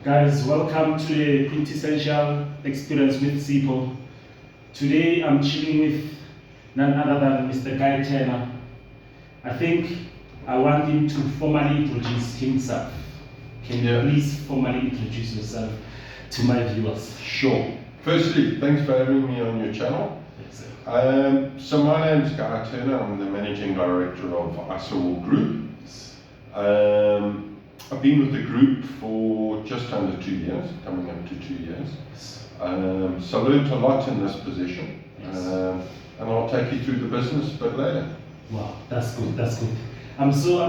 Guys, welcome to the Quintessential Experience with Sipo. Today I'm chilling with none other than Mr. Guy Turner. I think I want him to formally introduce himself. Can you please formally introduce yourself to my viewers? Sure. Firstly, thanks for having me on your channel. Yes, So my name is Guy Turner. I'm the Managing Director of Isowall Group. I've been with the group for just under 2 years, coming up to 2 years. So I learned a lot in this position, and I'll take you through the business a bit later. Wow, that's good. That's good. I'm so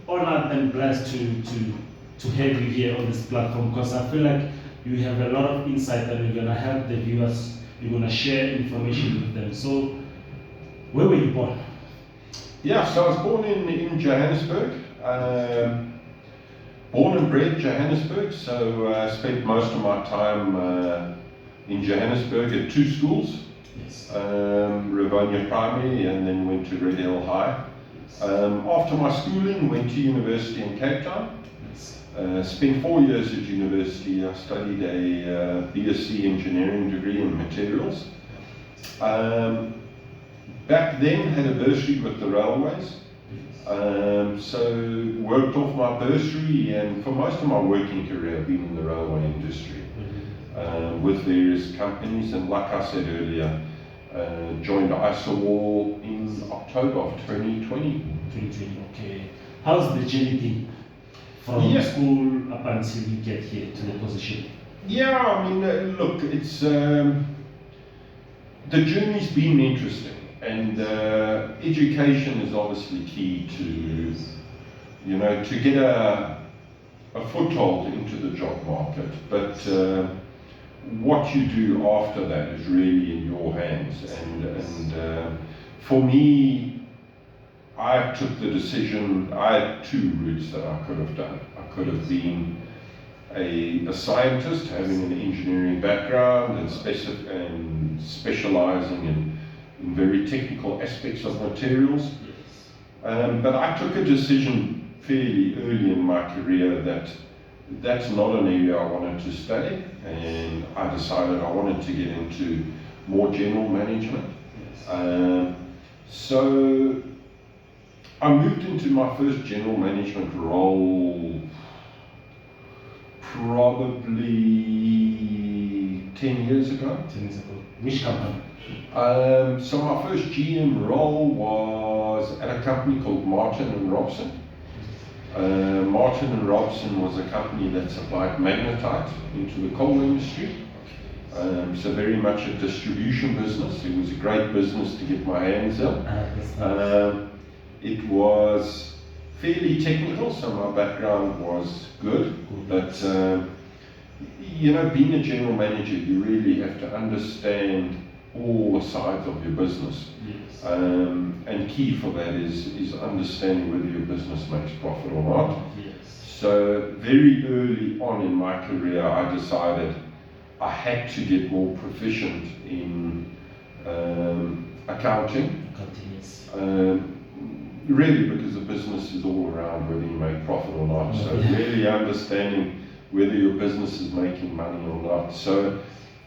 honored and blessed to have you here on this platform, because I feel like you have a lot of insight that you're gonna help the viewers. You're gonna share information with them. So, where were you born? Yeah, so I was born in Johannesburg. Born and bred Johannesburg, so I spent most of my time in Johannesburg at 2 schools. Yes. Rivonia Primary, and then went to Red Hill High. After my schooling, went to university in Cape Town. Spent 4 years at university. I studied a BSc engineering degree in materials. Back then had a bursary with the railways. So worked off my bursary, and for most of my working career I've been in the railway industry with various companies, and like I said earlier, joined Isowall in October of 2020. 2020, okay. How's the journey been from school up until you get here to the position? Yeah, I mean, look, it's the journey's been interesting. And education is obviously key to, to get a foothold into the job market. But what you do after that is really in your hands. And for me, I took the decision. I had 2 routes that I could have done. I could have been a scientist, having an engineering background and specializing in very technical aspects of materials. But I took a decision fairly early in my career that that's not an area I wanted to study, and I decided I wanted to get into more general management. So I moved into my first general management role probably 10 years ago. 10 years ago. Which company? So my first GM role was at a company called Martin and Robson. Martin and Robson was a company that supplied magnetite into the coal industry. So very much a distribution business. It was a great business to get my hands on. It was fairly technical, so my background was good. But being a general manager, you really have to understand all the sides of your business. Yes. And key for that is understanding whether your business makes profit or not. Yes. So very early on in my career, I decided I had to get more proficient in accounting. Yes. Really, because the business is all around whether you make profit or not. So really understanding whether your business is making money or not. So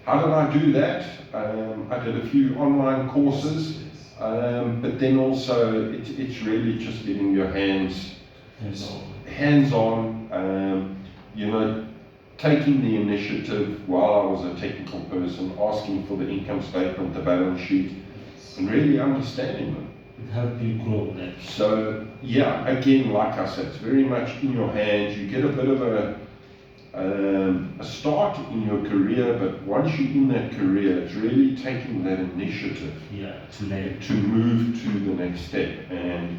how did I do that? I did a few online courses, but then also it's really just getting your hands on, taking the initiative while I was a technical person, asking for the income statement, the balance sheet, and really understanding them. It helped you grow that. So yeah, again, like I said, it's very much in your hands. You get a bit of a start in your career, but once you're in that career, it's really taking that initiative to move to the next step. And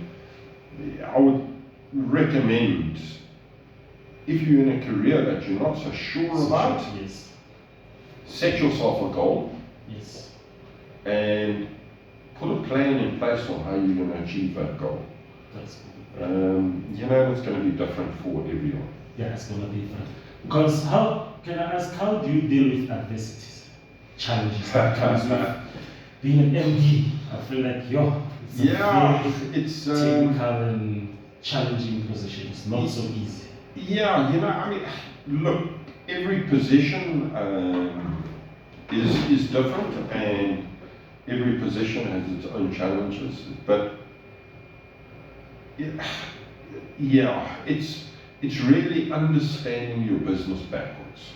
I would recommend, if you're in a career that you're not so sure about, set yourself a goal and put a plan in place on how you're going to achieve that goal. That's good. It's going to be different for everyone. Yeah, it's going to be different. Because how do you deal with adversities, challenges that comes with being an MD? I feel like it's technical and challenging position. It's not so easy. Yeah, look, every position is different, and every position has its own challenges. But yeah, it's really understanding your business backwards.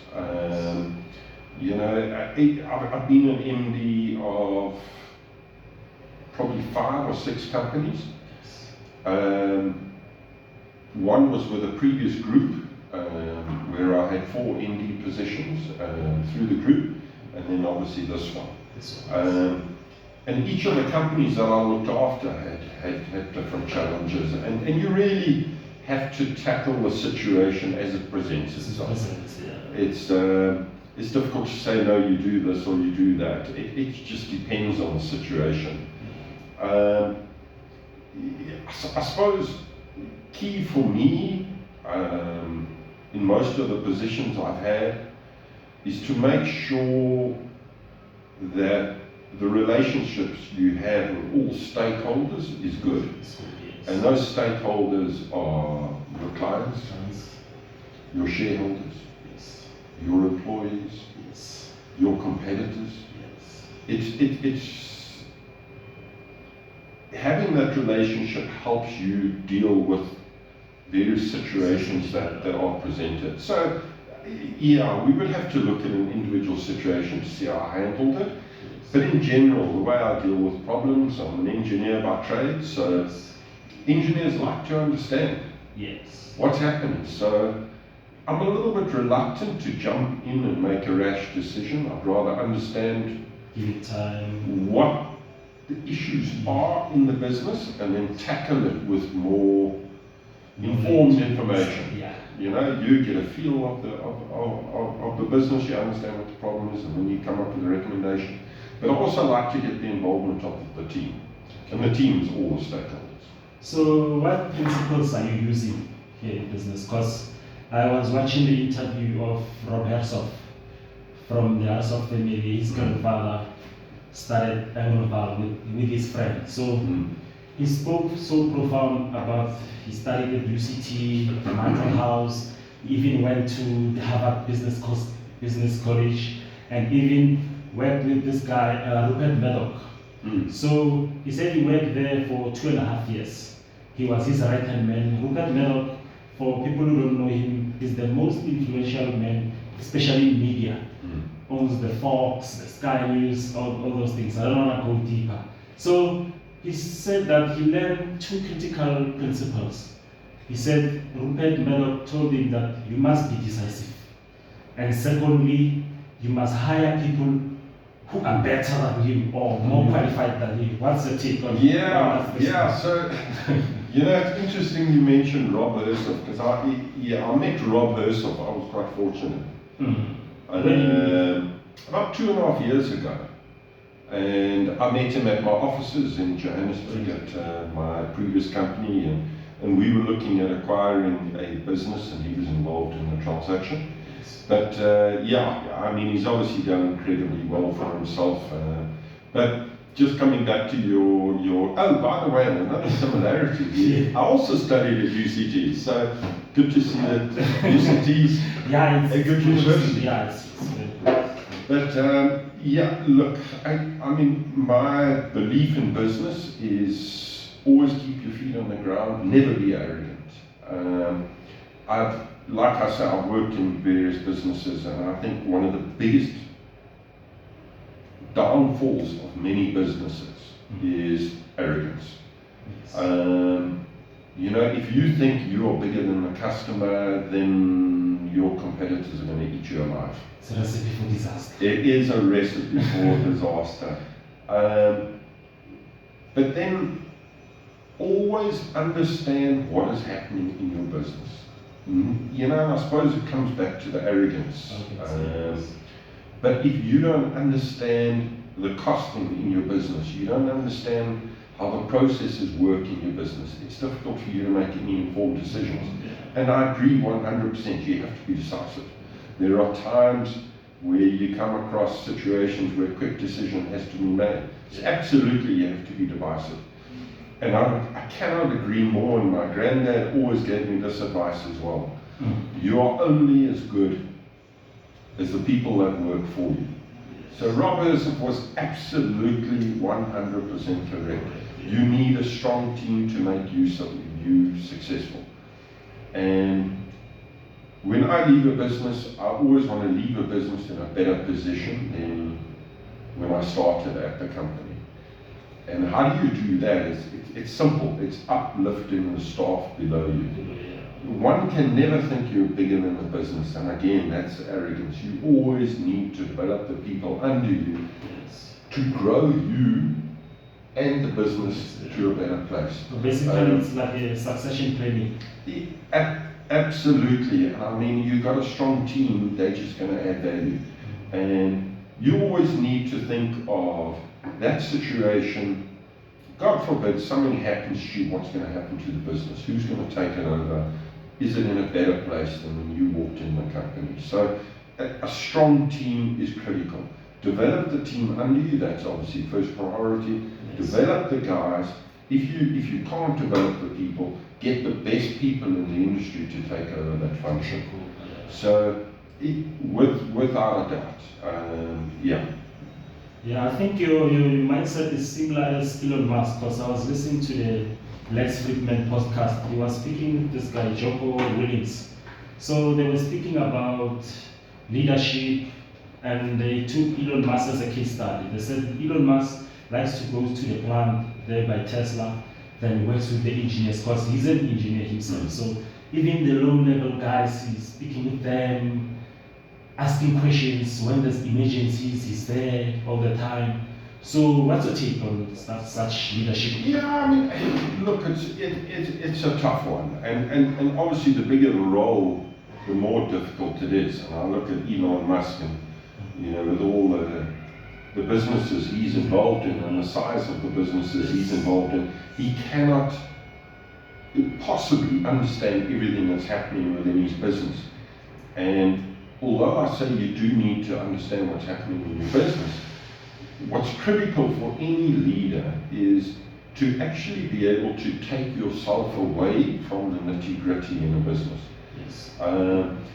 You know, I've been an MD of probably 5 or 6 companies. One was with a previous group where I had 4 MD positions through the group, and then obviously this one. And each of the companies that I looked after had different challenges, and you really have to tackle the situation as it presents itself. It's difficult to say, no, you do this or you do that. It just depends on the situation. I suppose key for me in most of the positions I've had is to make sure that the relationships you have with all stakeholders is good. And those stakeholders are your clients, your shareholders, your employees, your competitors. It's having that relationship helps you deal with various situations that are presented. So yeah, we would have to look at an individual situation to see how I handled it. But in general, the way I deal with problems, I'm an engineer by trade, so engineers like to understand what's happening. So I'm a little bit reluctant to jump in and make a rash decision. I'd rather understand what the issues are in the business and then tackle it with more informed information. You know, you get a feel of the business, you understand what the problem is, and then you come up with a recommendation. But I also like to get the involvement of the team, and the team is all the stakeholders. So what principles are you using here in business? Because I was watching the interview of Rob Hersov from the Hersov family. His grandfather started Elon with his friend. So he spoke so profound about, he studied at UCT, the Mantle House, he even went to the Harvard Business College, and even worked with this guy, Rupert Murdoch. So he said he worked there for 2.5 years. He was his right-hand man. Rupert Murdoch, for people who don't know him, is the most influential man, especially in media. Owns the Fox, the Sky News, all those things. I don't want to go deeper. So he said that he learned 2 critical principles. He said Rupert Murdoch told him that you must be decisive. And secondly, you must hire people who are better than you or more qualified than you. What's the take on that? So, you know, it's interesting you mentioned Rob Hersov, because I met Rob Hersov. I was quite fortunate. About 2.5 years ago. And I met him at my offices in Johannesburg at my previous company, and we were looking at acquiring a business, and he was involved in the transaction. But I mean, he's obviously done incredibly well for himself. But just coming back to your by the way, another similarity here. I also studied at UCT, so good to see that UCT's a good university. But look, I mean, my belief in business is always keep your feet on the ground, never be arrogant. Like I said, I've worked in various businesses, and I think one of the biggest downfalls of many businesses is arrogance. You know, if you think you are bigger than the customer, then your competitors are going to eat you alive. It's a recipe for disaster. It is a recipe for disaster. But then always understand what is happening in your business. You know, and I suppose it comes back to the arrogance. But if you don't understand the costing in your business, you don't understand how the processes work in your business, it's difficult for you to make any informed decisions. And I agree 100%, you have to be decisive. There are times where you come across situations where a quick decision has to be made. So absolutely you have to be decisive. And I cannot agree more, and my granddad always gave me this advice as well. You are only as good as the people that work for you. So Rob Hersov was absolutely 100% correct. You need a strong team to make you successful. And when I leave a business, I always want to leave a business in a better position than when I started at the company. And how do you do that? It's simple. It's uplifting the staff below you. One can never think you're bigger than the business, and again, that's arrogance. You always need to develop the people under you to grow you and the business to a better place. So basically, it's like a succession planning. Absolutely. I mean, you've got a strong team, they're just going to add value. And you always need to think of that situation. God forbid something happens to you, what's going to happen to the business? Who's going to take it over? Is it in a better place than when you walked in the company? So a strong team is critical. Develop the team under you, that's obviously first priority. Yes. Develop the guys. If you can't develop the people, get the best people in the industry to take over that function. So without a doubt, yeah. Yeah, I think your mindset is similar as Elon Musk, because I was listening to the Lex Fridman podcast. He was speaking with this guy, Jocko Willings. So they were speaking about leadership, and they took Elon Musk as a case study. They said Elon Musk likes to go to the plant there by Tesla, then works with the engineers, because he's an engineer himself. So even the low-level guys, he's speaking with them, asking questions. When there's emergencies, he's there all the time. So what's your take on such leadership? Yeah, I mean, look, it's a tough one, and obviously the bigger the role, the more difficult it is. And I look at Elon Musk, and with all the businesses he's involved in and the size of the businesses he's involved in, he cannot possibly understand everything that's happening within his business. And although I say you do need to understand what's happening in your business, what's critical for any leader is to actually be able to take yourself away from the nitty-gritty in a business. Yes.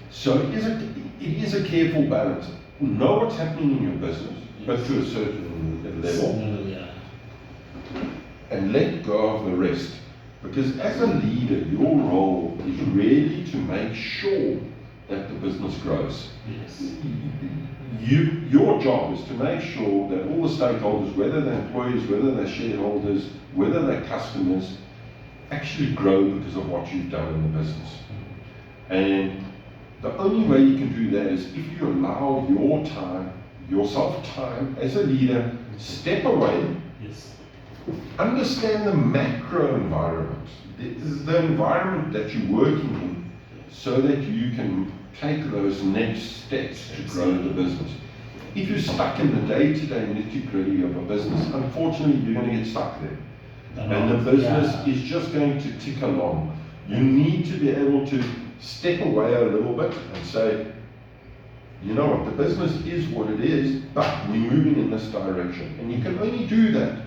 So it is a careful balance. Know what's happening in your business, but to a certain level, and let go of the rest. Because as a leader, your role is really to make sure that the business grows. Yes. Your job is to make sure that all the stakeholders, whether they're employees, whether they're shareholders, whether they're customers, actually grow because of what you've done in the business. And the only way you can do that is if you allow yourself time as a leader, step away, yes, understand the macro environment, the environment that you're working in, so that you can take those next steps to grow the business. If you're stuck in the day-to-day nitty-gritty of a business, unfortunately you're going to get stuck there. And the business is just going to tick along. You need to be able to step away a little bit and say, you know what, the business is what it is, but we're moving in this direction. And you can only do that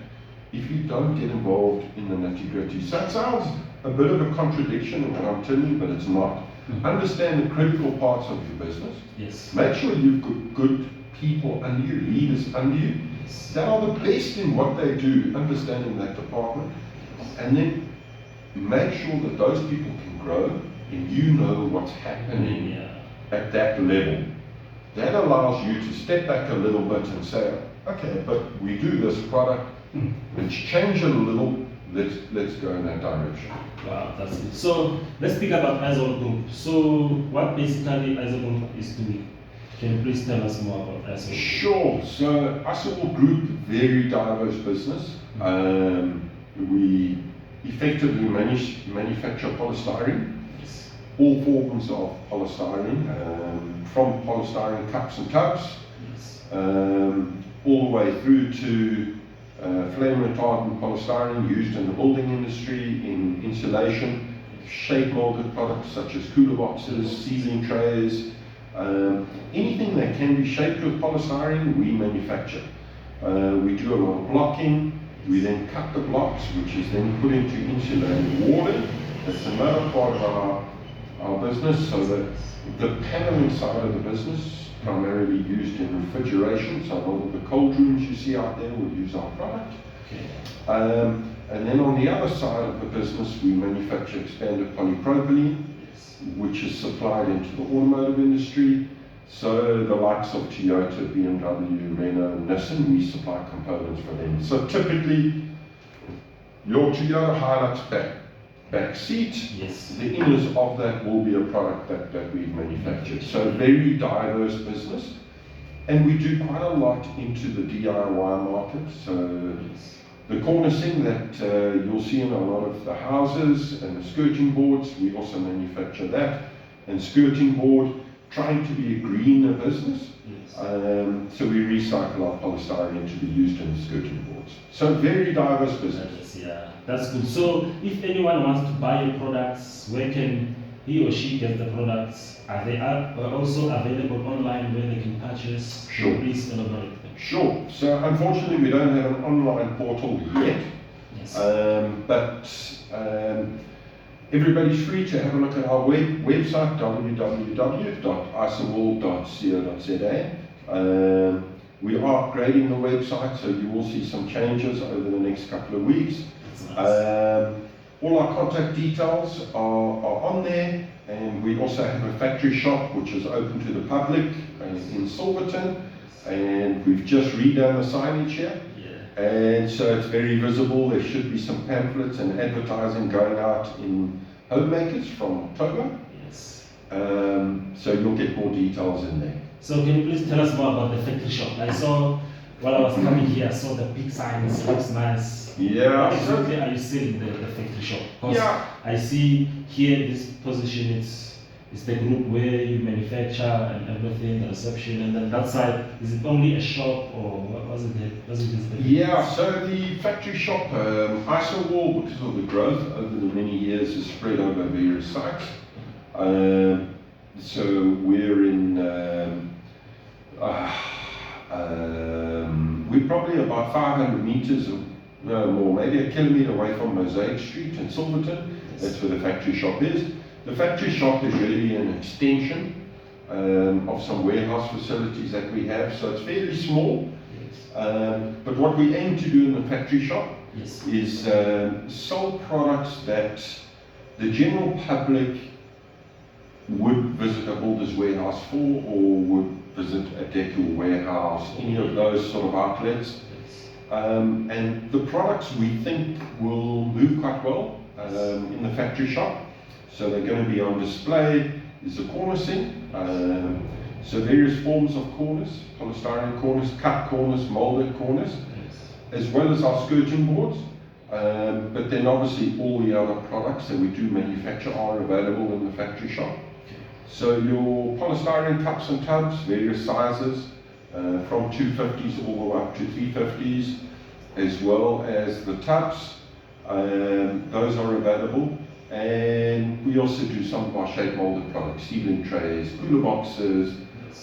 if you don't get involved in the nitty-gritty. So it sounds a bit of a contradiction in what I'm telling you, but it's not. Understand the critical parts of your business. Yes. Make sure you've got good people under you, leaders under you, that are the best in what they do, understanding that department. And then make sure that those people can grow and you know what's happening at that level. That allows you to step back a little bit and say, okay, but we do this product, let's change it a little, let's go in that direction. Wow, that's it. So let's speak about Isowall Group. So what basically Isowall Group is doing? Can you please tell us more about Isowall? Sure. So Isowall Group, very diverse business. We effectively manufacture polystyrene. Yes. All forms of polystyrene, from polystyrene cups and tubs, yes, all the way through to flame retardant polystyrene used in the building industry, in insulation, shape molded products such as cooler boxes, sealing trays, anything that can be shaped with polystyrene, we manufacture. We do a lot of blocking. We then cut the blocks, which is then put into insulated water. That's another part of our business. So the paneling side of the business, primarily used in refrigeration, so a lot of the cold rooms you see out there will use our product. Okay. And then on the other side of the business, we manufacture expanded polypropylene, which is supplied into the automotive industry. So the likes of Toyota, BMW, Renault, Nissan, we supply components for them. So typically, your Toyota Hilux back seat, Yes. the inners of that will be a product that we've manufactured. So very diverse business. And we do quite a lot into the DIY market. So the cornicing that you'll see in a lot of the houses and the skirting boards, we also manufacture that. And skirting board, trying to be a greener business. Yes. So we recycle our polystyrene to be used in the skirting boards. So very diverse business. Yeah, that's good. So if anyone wants to buy your products, where can he or she get the products? Are they also available online where they can purchase? Sure. Please elaborate. Sure. So unfortunately we don't have an online portal yet. Yes. But everybody's free to have a look at our website, www.isowall.co.za. We are upgrading the website, so you will see some changes over the next couple of weeks. Nice. All our contact details are on there, and we also have a factory shop which is open to the public in Silverton, and we've just redone the signage here. Yeah. And so it's very visible. There should be some pamphlets and advertising going out in Homemakers from October. Yes. So you'll get more details in there. So can you please tell us more about the factory shop? I saw, while I was coming here, I saw the big signs, looks nice. Yeah. What exactly are you selling the factory shop? Because Yeah. I see here this position, it's the group where you manufacture and everything, the reception, and then that side, is it only a shop or what was it? Yeah, so the factory shop, Isowall, because of the growth over the many years, is spread over various sites. So we're in, we're probably about 500 meters, no more, maybe a kilometer away from Mosaic Street in Silverton. Yes. That's where the factory shop is. The factory shop is really an extension of some warehouse facilities that we have, so it's fairly small. Yes. But what we aim to do in the factory shop Yes. is sell products that the general public would visit a builder's warehouse for, or would visit a Deco warehouse, any of those sort of outlets. Yes. And the products we think will move quite well in the factory shop. So they're going to be on display. Is the cornicing, so various forms of cornice, polystyrene cornice, cut cornice, molded cornice, as well as our skirting boards. But then obviously all the other products that we do manufacture are available in the factory shop. So your polystyrene cups and tubs, various sizes, from 250s all the way up to 350s, as well as the tubs, those are available. And we also do some of our shape molded products, sealing trays, cooler boxes,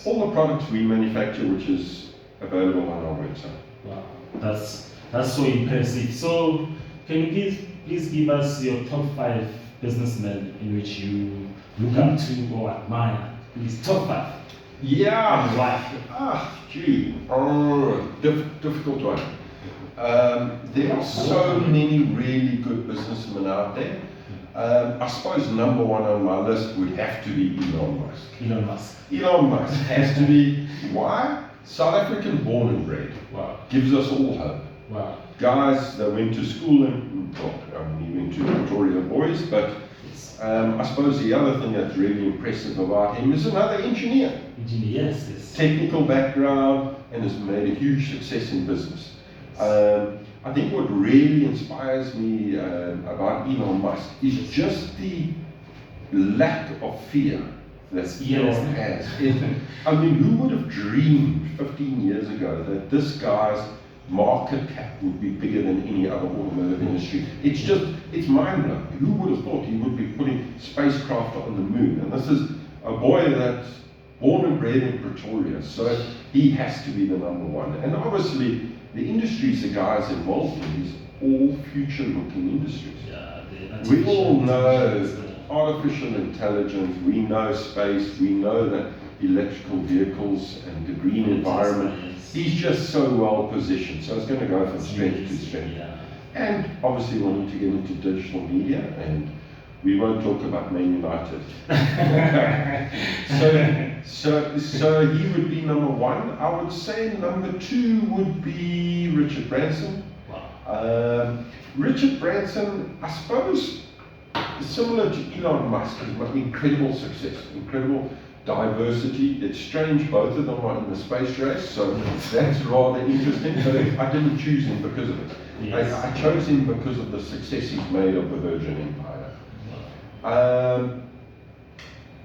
all the products we manufacture, which is available on our website. Wow, that's so impressive. So can you please give us your top 5 businessmen in which you look up to or admire? Please, top 5. Yeah. And why? Difficult one. There are so many really good businessmen out there. I suppose number 1 on my list would have to be Elon Musk. Elon Musk. Elon Musk has to be. Why? South African born and bred. Wow. Gives us all hope. Wow. Guys that went to school and, he went to Pretoria Boys, but I suppose the other thing that's really impressive about him is another engineer. Yes, yes. Technical background, and has made a huge success in business. I think what really inspires me about Elon Musk is just the lack of fear that Elon has. I mean, who would have dreamed 15 years ago that this guy's market cap would be bigger than any other automotive industry? It's mind-blowing. Who would have thought he would be putting spacecraft on the moon? And this is a boy that's born and bred in Pretoria, so he has to be the number 1. And obviously, the industries the guys involved in is all future-looking industries. Yeah, We all know artificial intelligence, we know space, we know that electrical vehicles and the green environment. He's just so well positioned, so it's going to go from strength to strength. Yeah. And obviously wanting to get into digital media, and we won't talk about Man United. so he would be number one. I would say number two would be Richard Branson. Wow. Richard Branson, I suppose, similar to Elon Musk, has got incredible success, incredible diversity. It's strange both of them are in the space race, so that's rather interesting, but I didn't choose him because of it. Yes. I chose him because of the success he's made of the Virgin Empire.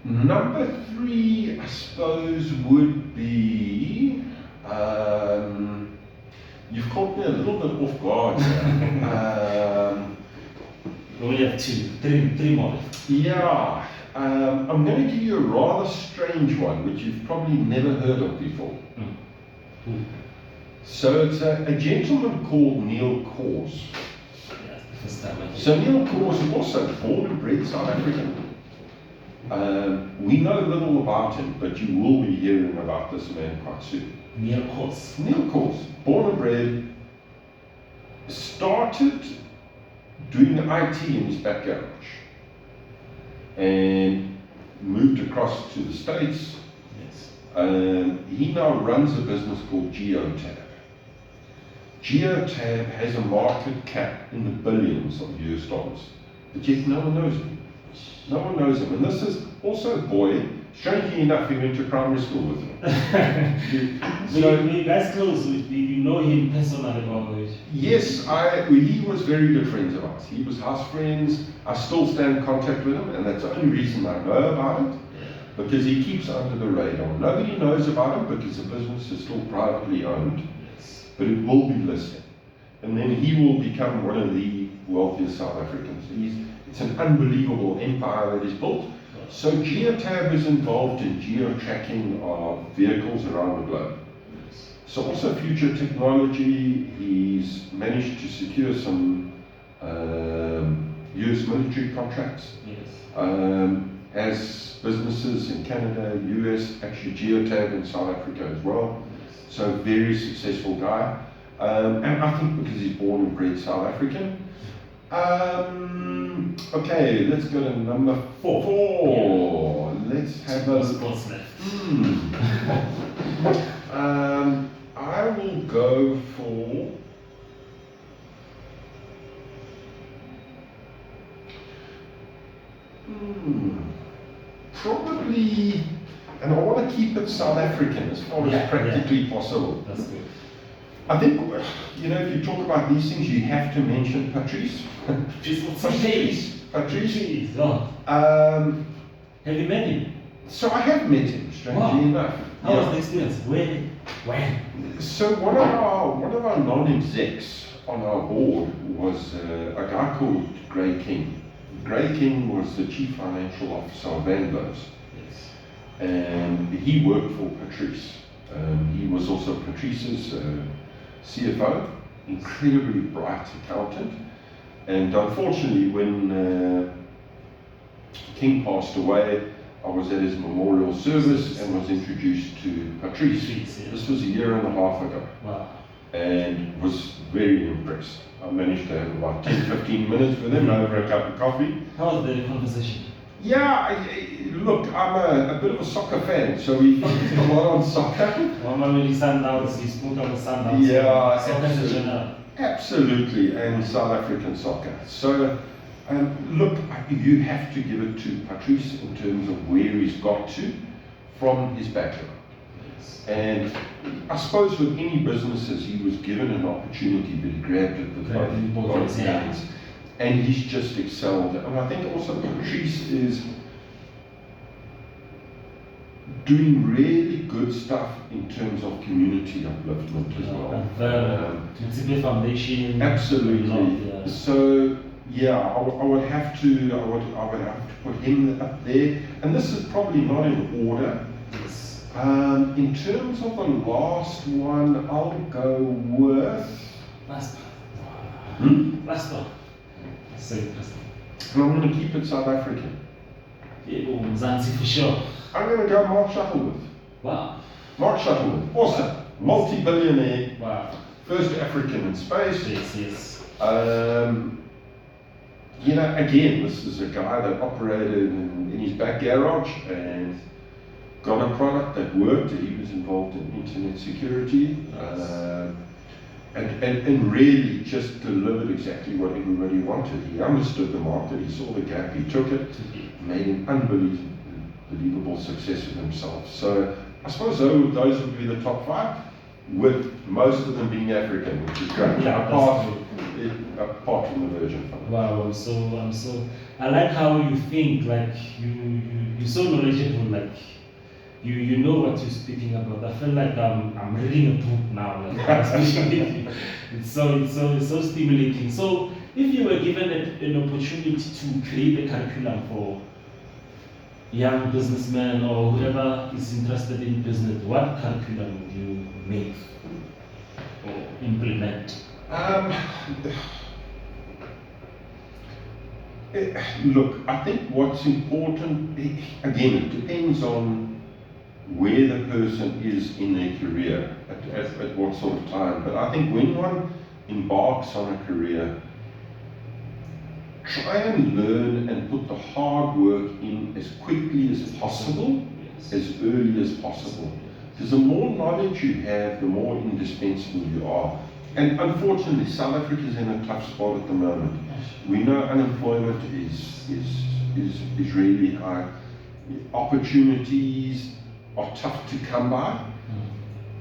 Number three, I suppose, would be, you've caught me a little bit off guard here. We only have three more. Yeah, I'm going to give you a rather strange one, which you've probably never heard of before. So it's a gentleman called Neil Kors. Yeah, the first time I hear. So Neil Kors is also born and bred South African. We know little about him, but you will be hearing about this man quite soon. Neil Kors. Neil Kors, born and bred, started doing IT in his back garage and moved across to the States. Yes. He now runs a business called Geotab. Geotab has a market cap in the billions of US dollars, but yet no one knows him. No one knows him. And this is also a boy, strangely enough, he went to primary school with him. We guys close, you know him personally, or? Yes, he was very good friends of ours. He was house friends. I still stay in contact with him, and that's the only reason I know about it, because he keeps under the radar. Nobody knows about him because the business is still privately owned, but it will be listed. And then he will become one of the wealthiest South Africans. It's an unbelievable empire that he's built. So Geotab is involved in geo-tracking of vehicles around the globe. So also future technology, he's managed to secure some US military contracts. Yes. Has businesses in Canada, US, actually Geotab in South Africa as well. So very successful guy. And I think because he's born and bred South African. Okay, let's go to number four. Let's have a What's left? I will go for probably, and I want to keep it South African as far as practically possible. That's good. I think, if you talk about these things, you have to mention Patrice. Patrice. Oh. Have you met him? So I have met him, strangely enough. How was the experience? When? So one of our non-execs on our board was a guy called Gray King. Gray King was the chief financial officer of Vanlo's. Yes. And he worked for Patrice. He was also Patrice's CFO, incredibly bright accountant. And unfortunately, when King passed away, I was at his memorial service and was introduced to Patrice. This was a year and a half ago. Wow. And was very impressed. I managed to have about 10-15 minutes with him over a cup of coffee. How was the conversation? Yeah, look, I'm a bit of a soccer fan, so we focused a lot on soccer. Normally Sundowns, he spoke on the Sundowns. Yeah, soccer in general. Absolutely, and South African soccer. So, look, you have to give it to Patrice in terms of where he's got to from his background. Yes. And I suppose with any businesses, he was given an opportunity, but he grabbed it with both hands. And he's just excelled. And I think also Patrice is doing really good stuff in terms of community upliftment as well. The foundation. Absolutely. So yeah, I would have to put him up there. And this is probably not in order. Yes. In terms of the last one, I'll go with Last one. So interesting. and I'm going to keep it South African. Mzansi for sure. I'm going to go Mark Shuttleworth. Wow. Mark Shuttleworth, awesome, multi-billionaire, Wow. first African in space. Yes. You know, again, this is a guy that operated in his back garage and got a product that worked. He was involved in internet security, and really just delivered exactly what everybody wanted. He understood the market, he saw the gap, he took it, made an unbelievable success of himself. So I suppose those would be the top 5, with most of them being African, which is great. Yeah, apart from the Virgin Fund. Wow, I'm so. I like how you think. Like you're so knowledgeable. Like you know what you're speaking about. I feel like I'm reading a book now. Like, especially it's so stimulating. So if you were given an opportunity to create a curriculum for young businessmen or whoever is interested in business, what curriculum would you make or implement? Look, I think what's important, again, it depends on where the person is in their career, at what sort of time. But I think when one embarks on a career, try and learn and put the hard work in as quickly as possible, as early as possible. Because the more knowledge you have, the more indispensable you are. And unfortunately, South Africa is in a tough spot at the moment. We know unemployment is really high. Opportunities are tough to come by.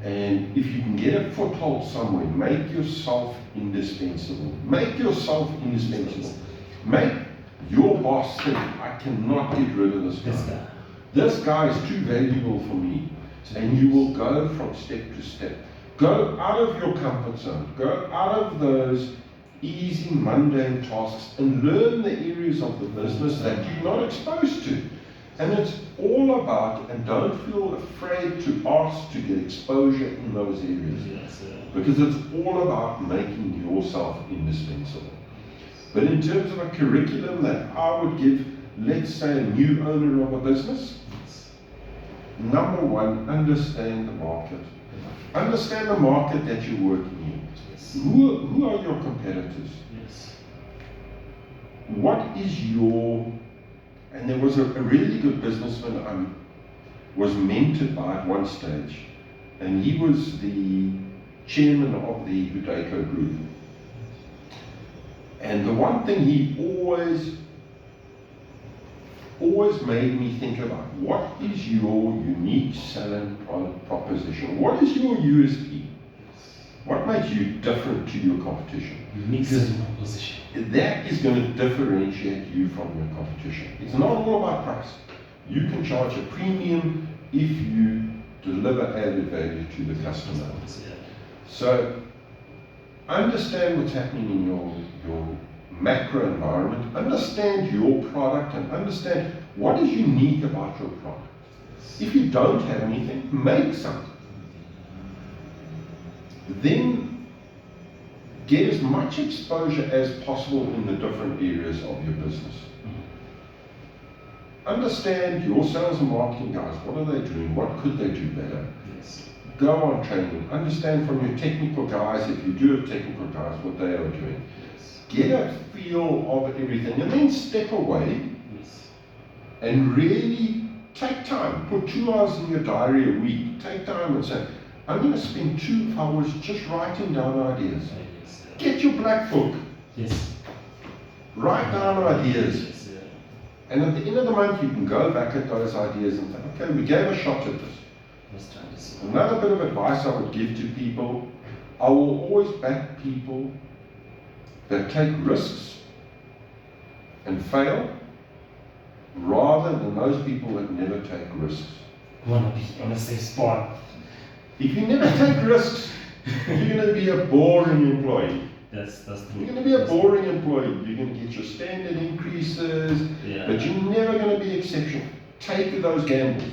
And if you can get a foothold somewhere, make yourself indispensable. Make yourself indispensable. Make your boss think, I cannot get rid of this guy. This guy is too valuable for me. And you will go from step to step. Go out of your comfort zone. Go out of those easy, mundane tasks and learn the areas of the business that you're not exposed to. And it's all about, and don't feel afraid to ask to get exposure in those areas. Because it's all about making yourself indispensable. But in terms of a curriculum that I would give, let's say, a new owner of a business, number one, understand the market. Understand the market that you're working in. Who are your competitors? What is your... And there was a really good businessman I was mentored by at one stage, and he was the chairman of the Hudayko Group. And the one thing he always made me think about, what is your unique selling proposition? What is your USP? What makes you different to your competition? Unique selling proposition. That is going to differentiate you from your competition. It's not all about price. You can charge a premium if you deliver added value to the customer. So understand what's happening in your macro environment, understand your product, and understand what is unique about your product. If you don't have anything, make something. Then get as much exposure as possible in the different areas of your business. Understand your sales and marketing guys, what are they doing, what could they do better? Go on training, understand from your technical guys, if you do have technical guys, what they are doing. Get a feel of everything, and then step away and really take time. Put 2 hours in your diary a week. Take time and say, I'm going to spend 2 hours just writing down ideas. Get your black book. Write down ideas. And at the end of the month, you can go back at those ideas and think, okay, we gave a shot at this. Another bit of advice I would give to people, I will always back people that take risks and fail, rather than those people that never take risks. You want to be on a safe spot. If you never take risks, you're going to be a boring employee. That's true. You're going to be a boring employee. You're going to get your standard increases, but you're never going to be exceptional. Take those gambles.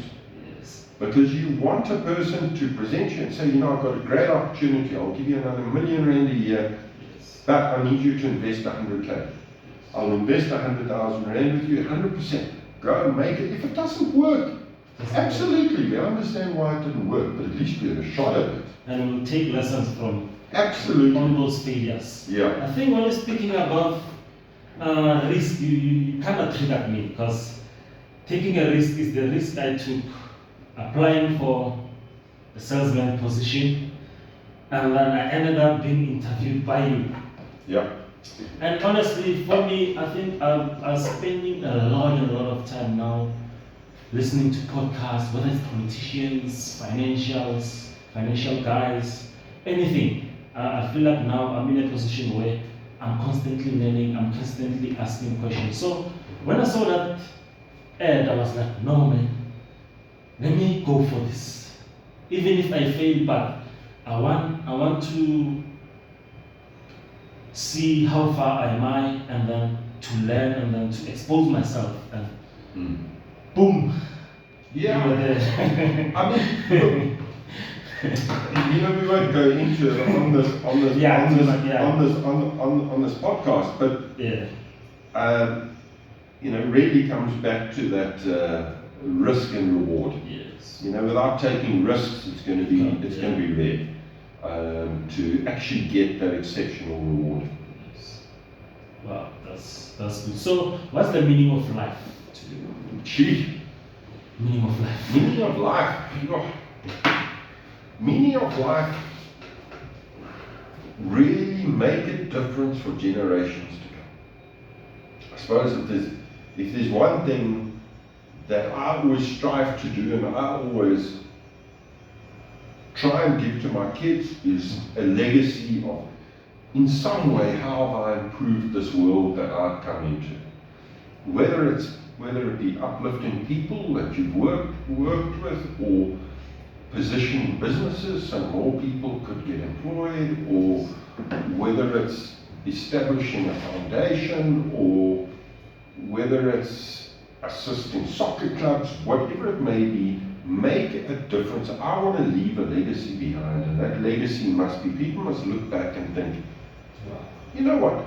Because you want a person to present you and say, you know, I've got a great opportunity. I'll give you another R1 million a year, but I need you to invest 100K. I'll invest 100,000 Rand with you, 100%. go and make it. If it doesn't work, absolutely, we understand why it didn't work, but at least we had a shot at it. And we'll take lessons from Absolutely. those failures. Yeah. I think when you're speaking about risk, you kind of triggered me, because taking a risk is the risk I took applying for a salesman position, and then I ended up being interviewed by you. Yeah. And honestly, for me, I think I'm spending a lot of time now listening to podcasts, whether it's politicians, financial guys, anything. I feel like now I'm in a position where I'm constantly learning, I'm constantly asking questions. So when I saw that ad, I was like, no man, let me go for this. Even if I fail, but I want to see how far am I, and then to learn, and then to expose myself, and boom. Yeah. You were there. I mean, look, you know, we won't go into it on this podcast, but yeah. You know, really comes back to that risk and reward. Yes. You know, without taking risks, it's going to be rare to actually get that exceptional reward. Yes. Wow, that's good. So, what's the meaning of life to you? Gee. Meaning of life. Meaning of life. Meaning of life. Really make a difference for generations to come. I suppose if there's one thing that I always strive to do, and I always try and give to my kids, is a legacy of, in some way, how have I improved this world that I've come into. Whether it be uplifting people that you've worked with, or positioning businesses so more people could get employed, or whether it's establishing a foundation, or whether it's assisting soccer clubs, whatever it may be, make a difference. I want to leave a legacy behind, and that legacy must be, people must look back and think, you know what,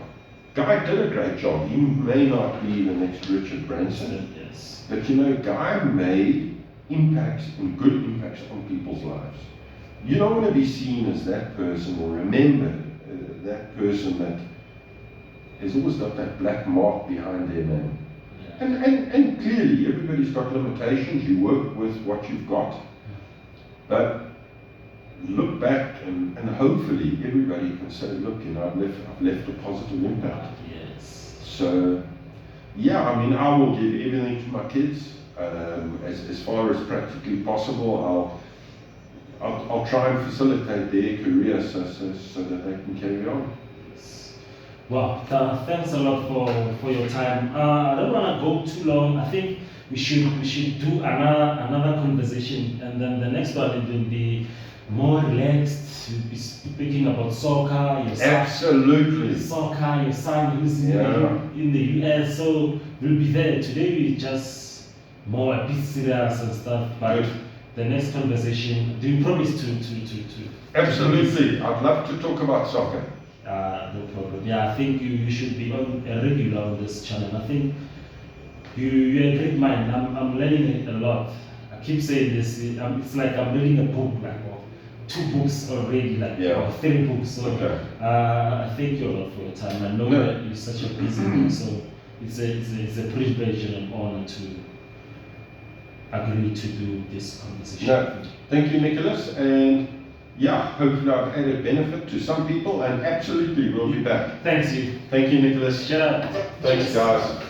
Guy did a great job. He may not be the next Richard Branson, yes, but you know, Guy made impacts and good impacts on people's lives. You don't want to be seen as that person, or remember that person that has always got that black mark behind their name. yeah. And clearly, everybody's got limitations. You work with what you've got, but look back and hopefully everybody can say, look, you know, I've left a positive impact. Yes. So, yeah, I mean, I will give everything to my kids as far as practically possible. I'll try and facilitate their career so that they can carry on. Wow, thanks a lot for your time. I don't want to go too long. I think we should do another conversation, and then the next one it will be more relaxed. We'll be speaking about soccer, your son. Absolutely. Soccer, your son who's in the US, so we'll be there. Today we just more a bit serious and stuff, but good. The next conversation, do you promise to Absolutely, I'd love to talk about soccer. No problem. Yeah, I think you should be on a regular on this channel. I think you're a great mind. I'm learning a lot. I keep saying this. It's like I'm reading a book, like 2 books already, or 3 books. So I thank you a lot for your time. I know that you're such a busy man, so it's a privilege and an honor to agree to do this conversation. No, thank you, Nicholas, and yeah, hopefully I've added benefit to some people, and absolutely we'll be back. Thanks you. Thank you, Nicholas. Shut up. Thanks, guys.